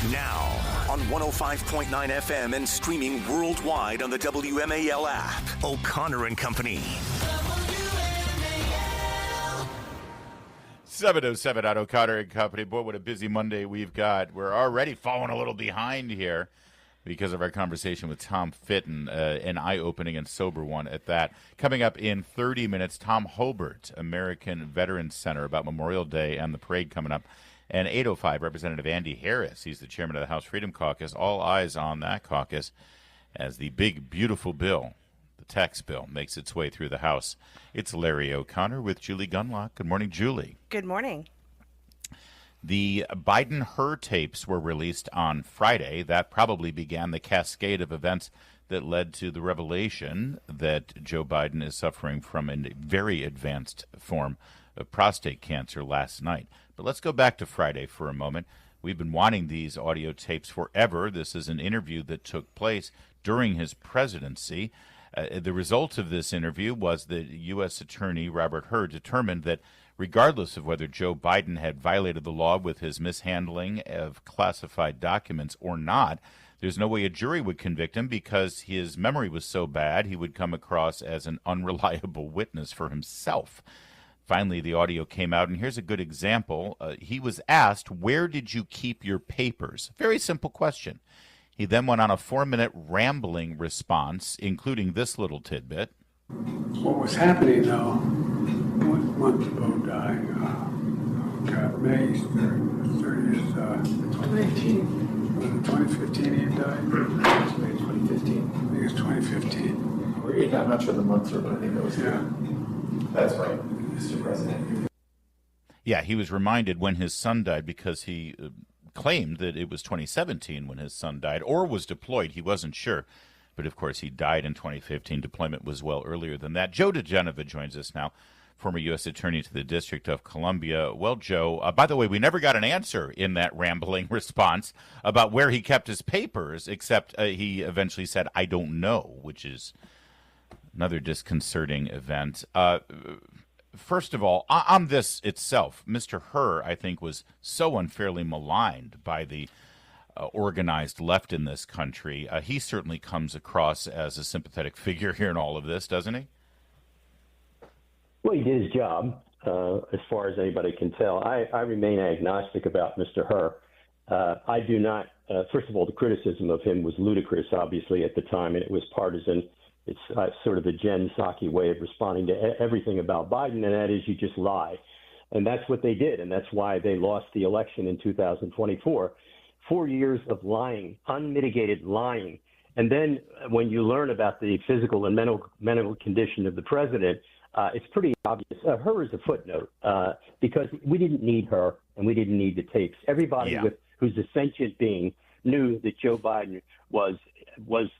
Now, on 105.9 FM and streaming worldwide on the WMAL app. O'Connor and Company. 7:07 on O'Connor and Company. Boy, what a busy Monday we've got. We're already falling a little behind here because of our conversation with Tom Fitton, an eye-opening and sober one at that. Coming up in 30 minutes, Tom Hobart, American Veterans Center, about Memorial Day and the parade coming up. And 8:05, Representative Andy Harris, he's the chairman of the House Freedom Caucus. All eyes on that caucus as the big, beautiful bill, the tax bill, makes its way through the House. It's Larry O'Connor with Julie Gunlock. Good morning, Julie. Good morning. The Biden-Hur tapes were released on Friday. That probably began the cascade of events that led to the revelation that Joe Biden is suffering from a very advanced form of prostate cancer last night. But let's go back to Friday for a moment. We've been wanting these audio tapes forever. This is an interview that took place during his presidency. The result of this interview was that U.S. Attorney Robert Hur determined that regardless of whether Joe Biden had violated the law with his mishandling of classified documents or not, there's no way a jury would convict him because his memory was so bad he would come across as an unreliable witness for himself. Finally, the audio came out, and here's a good example. He was asked, "Where did you keep your papers?" Very simple question. He then went on a 4-minute rambling response, including this little tidbit. What was happening, though, 1 month ago, died, May 30th, 2018. Was it 2015 he died? May 2015. I think it's 2015. I'm not sure the months are, but I think that was That's right, Mr. President. Yeah, he was reminded when his son died because he claimed that it was 2017 when his son died, or was deployed. He wasn't sure. But, of course, he died in 2015. Deployment was well earlier than that. Joe diGenova joins us now, former U.S. Attorney to the District of Columbia. Well, Joe, by the way, we never got an answer in that rambling response about where he kept his papers, except he eventually said, "I don't know," which is another disconcerting event. First of all, on this itself, Mr. Hur, I think, was so unfairly maligned by the organized left in this country. He certainly comes across as a sympathetic figure here in all of this, doesn't he? Well, he did his job, as far as anybody can tell. I remain agnostic about Mr. Hur. I do not, first of all, the criticism of him was ludicrous, obviously, at the time, and it was partisan. It's sort of the Jen Psaki way of responding to everything about Biden, and that is you just lie. And that's what they did, and that's why they lost the election in 2024. 4 years of lying, unmitigated lying. And then when you learn about the physical and mental condition of the president, it's pretty obvious. Her is a footnote because we didn't need her and we didn't need the tapes. Everybody who's a sentient being knew that Joe Biden was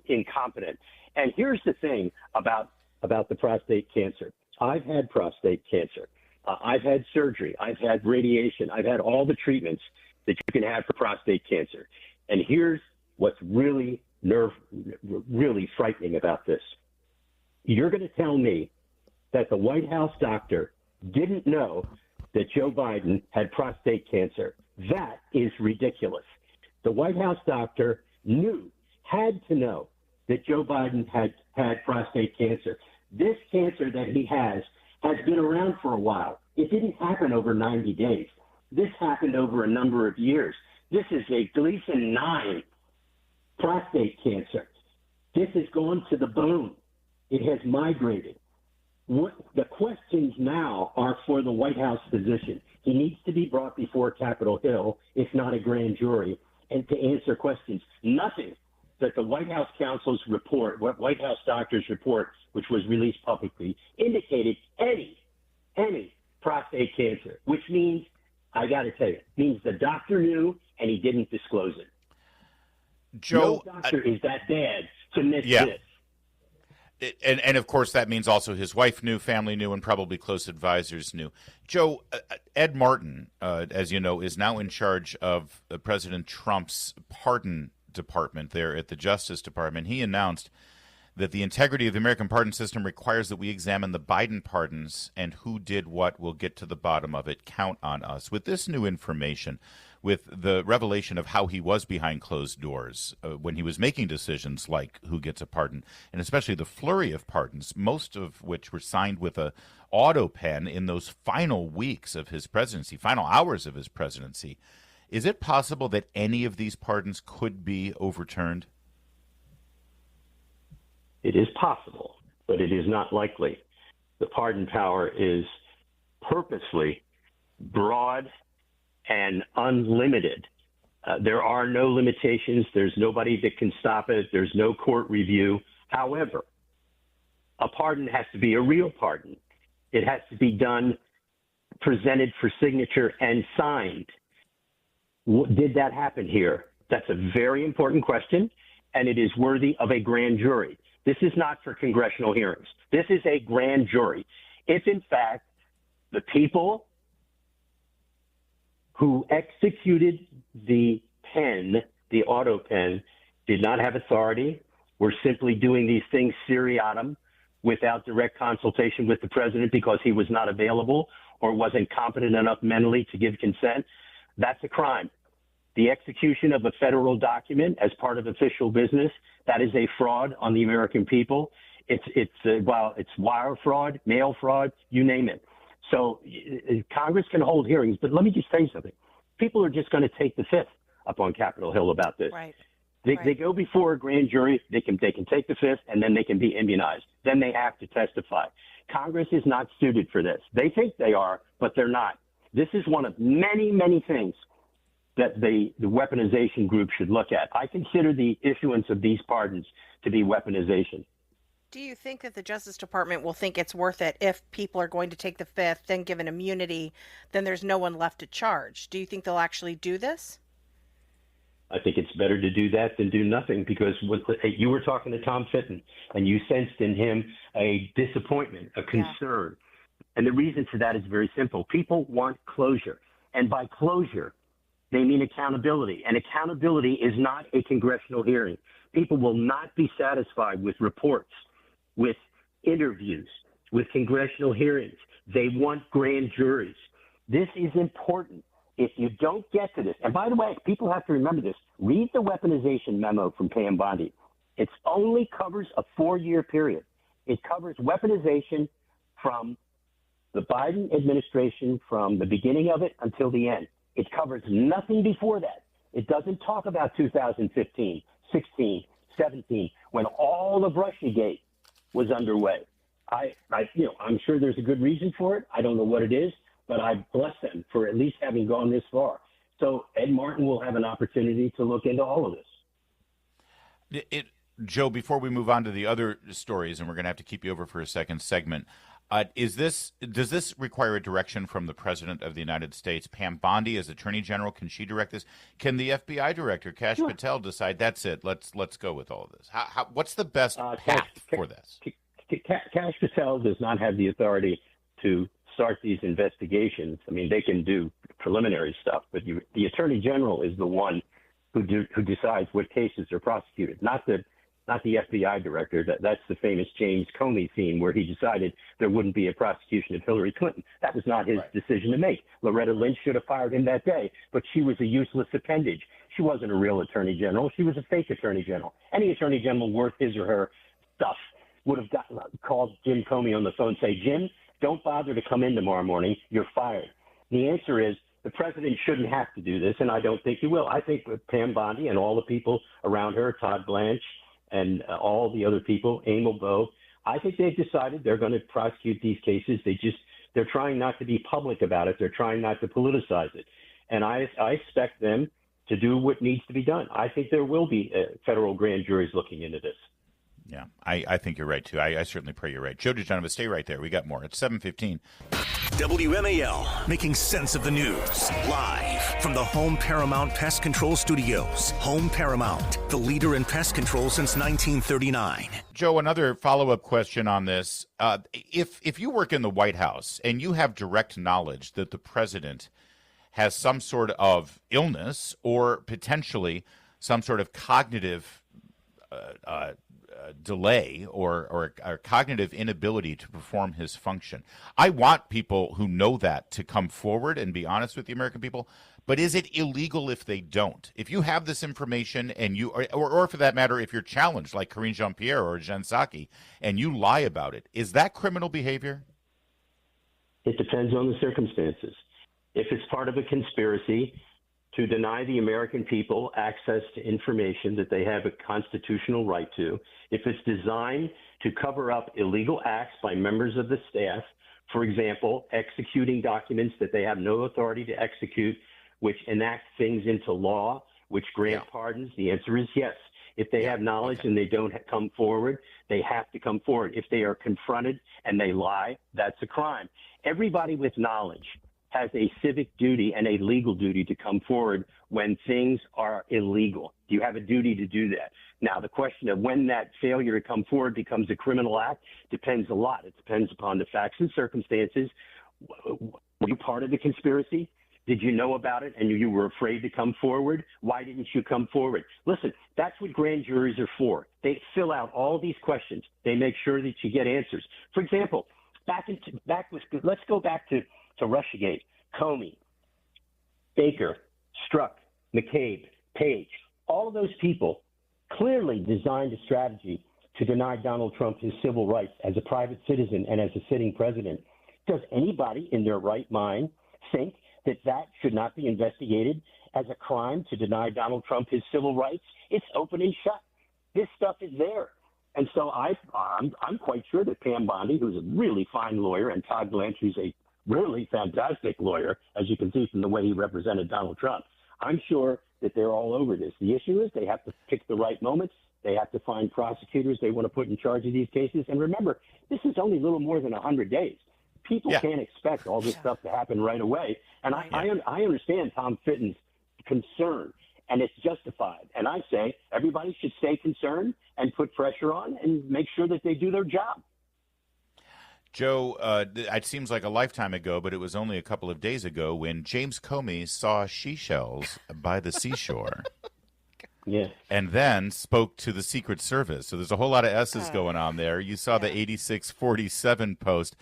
incompetent. And here's the thing about the prostate cancer. I've had prostate cancer. I've had surgery. I've had radiation. I've had all the treatments that you can have for prostate cancer. And here's what's really frightening about this. You're going to tell me that the White House doctor didn't know that Joe Biden had prostate cancer. That is ridiculous. The White House doctor had to know that Joe Biden had prostate cancer. This cancer that he has been around for a while. It didn't happen over 90 days. This happened over a number of years. This is a Gleason 9 prostate cancer. This has gone to the bone. It has migrated. What the questions now are for the White House physician. He needs to be brought before Capitol Hill, if not a grand jury, and to answer questions. Nothing that the White House counsel's report, White House doctor's report, which was released publicly, indicated any prostate cancer, which means, I got to tell you, means the doctor knew and he didn't disclose it. Joe, no doctor is that bad to miss this. And of course, that means also his wife knew, family knew, and probably close advisors knew. Joe, Ed Martin, as you know, is now in charge of President Trump's pardon department there at the Justice Department. He announced that the integrity of the American pardon system requires that we examine the Biden pardons and who did what. We'll get to the bottom of it. Count on us. With this new information, with the revelation of how he was behind closed doors when he was making decisions like who gets a pardon, and especially the flurry of pardons, most of which were signed with a auto pen in those final weeks of his presidency, final hours of his presidency. Is it possible that any of these pardons could be overturned? It is possible, but it is not likely. The pardon power is purposely broad and unlimited. There are no limitations. There's nobody that can stop it. There's no court review. However, a pardon has to be a real pardon. It has to be done, presented for signature, and signed. Did that happen here? That's a very important question, and it is worthy of a grand jury. This is not for congressional hearings. This is a grand jury. If, in fact, the people who executed the pen, the auto pen, did not have authority, were simply doing these things seriatim without direct consultation with the president because he was not available or wasn't competent enough mentally to give consent, that's a crime. The execution of a federal document as part of official business, that is a fraud on the American people. It's wire fraud, mail fraud, you name it. So Congress can hold hearings, but let me just tell you something. People are just going to take the fifth up on Capitol Hill about this. Right. They go before a grand jury, they can take the fifth, and then they can be immunized. Then they have to testify. Congress is not suited for this. They think they are, but they're not. This is one of many, many things that the weaponization group should look at. I consider the issuance of these pardons to be weaponization. Do you think that the Justice Department will think it's worth it if people are going to take the fifth, then given immunity, then there's no one left to charge? Do you think they'll actually do this? I think it's better to do that than do nothing, because you were talking to Tom Fitton, and you sensed in him a disappointment, a concern. Yeah. And the reason for that is very simple. People want closure. And by closure, they mean accountability. And accountability is not a congressional hearing. People will not be satisfied with reports, with interviews, with congressional hearings. They want grand juries. This is important. If you don't get to this, and by the way, people have to remember this, read the weaponization memo from Pam Bondi. It only covers a 4-year period. It covers weaponization from the Biden administration, from the beginning of it until the end. It covers nothing before that. It doesn't talk about 2015, 16, 17, when all of Russiagate was underway. I'm sure there's a good reason for it. I don't know what it is, but I bless them for at least having gone this far. So Ed Martin will have an opportunity to look into all of this. Joe, before we move on to the other stories, and we're going to have to keep you over for a second segment, does this require a direction from the President of the United States? Pam Bondi, as Attorney General, can she direct this? Can the FBI Director, Kash Patel, decide that's it? Let's go with all of this. What's the best path for this? Kash Patel does not have the authority to start these investigations. I mean, they can do preliminary stuff, but the Attorney General is the one who decides what cases are prosecuted, not the FBI Director. That's the famous James Comey theme where he decided there wouldn't be a prosecution of Hillary Clinton. That was not his decision to make. Loretta Lynch should have fired him that day, but she was a useless appendage. She wasn't a real Attorney General. She was a fake Attorney General. Any Attorney General worth his or her stuff would have called Jim Comey on the phone and say, Jim, don't bother to come in tomorrow morning. You're fired. The answer is the president shouldn't have to do this, and I don't think he will. I think with Pam Bondi and all the people around her, Todd Blanche, and all the other people, Emil Bowe, I think they've decided they're going to prosecute these cases. They're trying not to be public about it. They're trying not to politicize it. And I expect them to do what needs to be done. I think there will be federal grand juries looking into this. Yeah, I think you're right, too. I certainly pray you're right. Joe diGenova, stay right there. We got more. It's 7:15. WMAL, making sense of the news. Live from the Home Paramount Pest Control Studios. Home Paramount, the leader in pest control since 1939. Joe, another follow-up question on this. If you work in the White House and you have direct knowledge that the president has some sort of illness or potentially some sort of cognitive delay or cognitive inability to perform his function. I want people who know that to come forward and be honest with the American people, But is it illegal if they don't? If you have this information and you, or for that matter, if you're challenged like Karine Jean-Pierre or Jen Psaki and you lie about it, is that criminal behavior? It depends on the circumstances. If it's part of a conspiracy to deny the American people access to information that they have a constitutional right to, if it's designed to cover up illegal acts by members of the staff, for example, executing documents that they have no authority to execute, which enact things into law, which grant pardons, the answer is yes. If they have knowledge and they don't come forward, they have to come forward. If they are confronted and they lie, that's a crime. Everybody with knowledge has a civic duty and a legal duty to come forward when things are illegal. You have a duty to do that. Now, the question of when that failure to come forward becomes a criminal act depends a lot. It depends upon the facts and circumstances. Were you part of the conspiracy? Did you know about it and you were afraid to come forward? Why didn't you come forward? Listen, that's what grand juries are for. They fill out all these questions. They make sure that you get answers. For example, let's go back to Russiagate, Comey, Baker, Strzok, McCabe, Page. All of those people clearly designed a strategy to deny Donald Trump his civil rights as a private citizen and as a sitting president. Does anybody in their right mind think that should not be investigated as a crime to deny Donald Trump his civil rights? It's open and shut. This stuff is there. And so I'm quite sure that Pam Bondi, who's a really fine lawyer, and Todd Blanche, who's a really fantastic lawyer, as you can see from the way he represented Donald Trump, I'm sure that they're all over this. The issue is they have to pick the right moments. They have to find prosecutors they want to put in charge of these cases. And remember, this is only a little more than 100 days. People can't expect all this stuff to happen right away. And I understand Tom Fitton's concern, and it's justified. And I say everybody should stay concerned and put pressure on and make sure that they do their job. Joe, it seems like a lifetime ago, but it was only a couple of days ago when James Comey saw seashells by the seashore. And then spoke to the Secret Service. So there's a whole lot of S's going on there. You saw the 8647 post.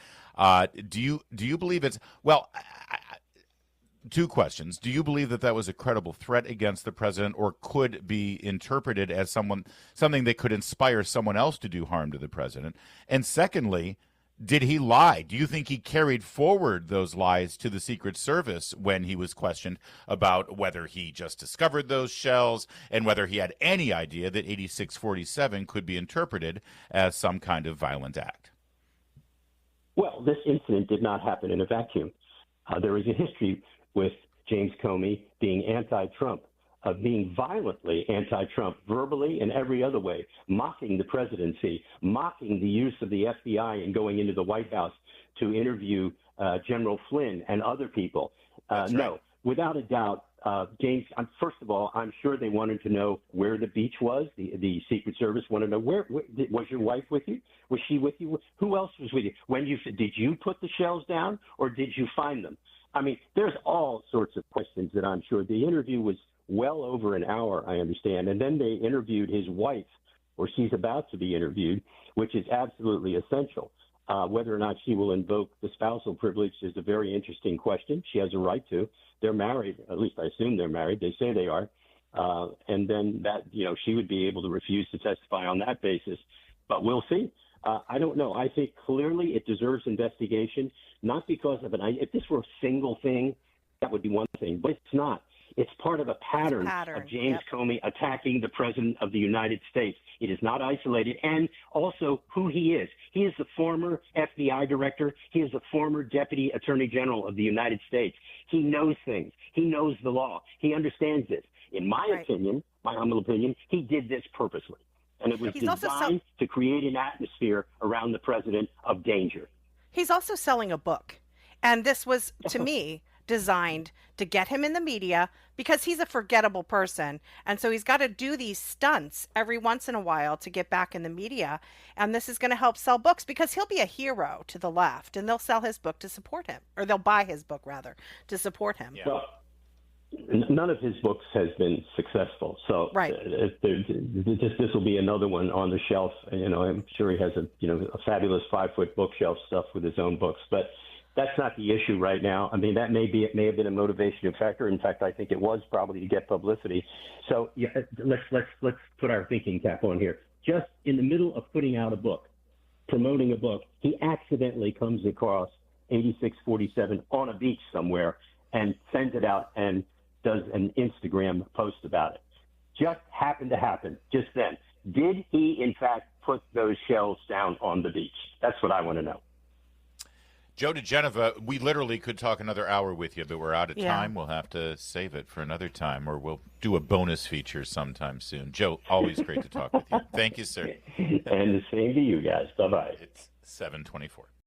Do you believe it's two questions? Do you believe that was a credible threat against the president, or could be interpreted as something that could inspire someone else to do harm to the president? And secondly, did he lie? Do you think he carried forward those lies to the Secret Service when he was questioned about whether he just discovered those shells and whether he had any idea that 8647 could be interpreted as some kind of violent act? Well, this incident did not happen in a vacuum. There is a history with James Comey being anti-Trump, of being violently anti-Trump, verbally and every other way, mocking the presidency, mocking the use of the FBI and going into the White House to interview General Flynn and other people. No, without a doubt, James, first of all, I'm sure they wanted to know where the beach was. The Secret Service wanted to know, where was your wife with you? Was she with you? Who else was with you? Did you put the shells down or did you find them? I mean, there's all sorts of questions that I'm sure. The interview was well over an hour, I understand. And then they interviewed his wife, or she's about to be interviewed, which is absolutely essential. Whether or not she will invoke the spousal privilege is a very interesting question. She has a right to. They're married, at least I assume they're married. They say they are. And then that, she would be able to refuse to testify on that basis. But we'll see. I don't know. I think clearly it deserves investigation, not because of if this were a single thing, that would be one thing, but it's not. It's part of a pattern of James Comey attacking the President of the United States. It is not isolated. And also who he is. He is the former FBI director. He is the former Deputy Attorney General of the United States. He knows things. He knows the law. He understands this. In my opinion, my humble opinion, he did this purposely. And it was designed to create an atmosphere around the president of danger. He's also selling a book. And this was, to me, designed to get him in the media because he's a forgettable person. And so he's got to do these stunts every once in a while to get back in the media. And this is going to help sell books because he'll be a hero to the left and they'll sell his book to support him, or they'll buy his book rather to support him. Yeah. Well, none of his books has been successful. So this will be another one on the shelf. I'm sure he has a fabulous 5-foot bookshelf stuffed with his own books. But That's not the issue right now. I mean, it may have been a motivating factor. In fact, I think it was probably to get publicity. So yeah, let's put our thinking cap on here. Just in the middle of putting out a book, promoting a book, he accidentally comes across 8647 on a beach somewhere and sends it out and does an Instagram post about it. Just happened to happen just then. Did he, in fact, put those shells down on the beach? That's what I want to know. Joe diGenova, we literally could talk another hour with you, but we're out of Yeah. time. We'll have to save it for another time, or we'll do a bonus feature sometime soon. Joe, always great to talk with you. Thank you, sir. And the same to you guys. Bye-bye. It's 7:24.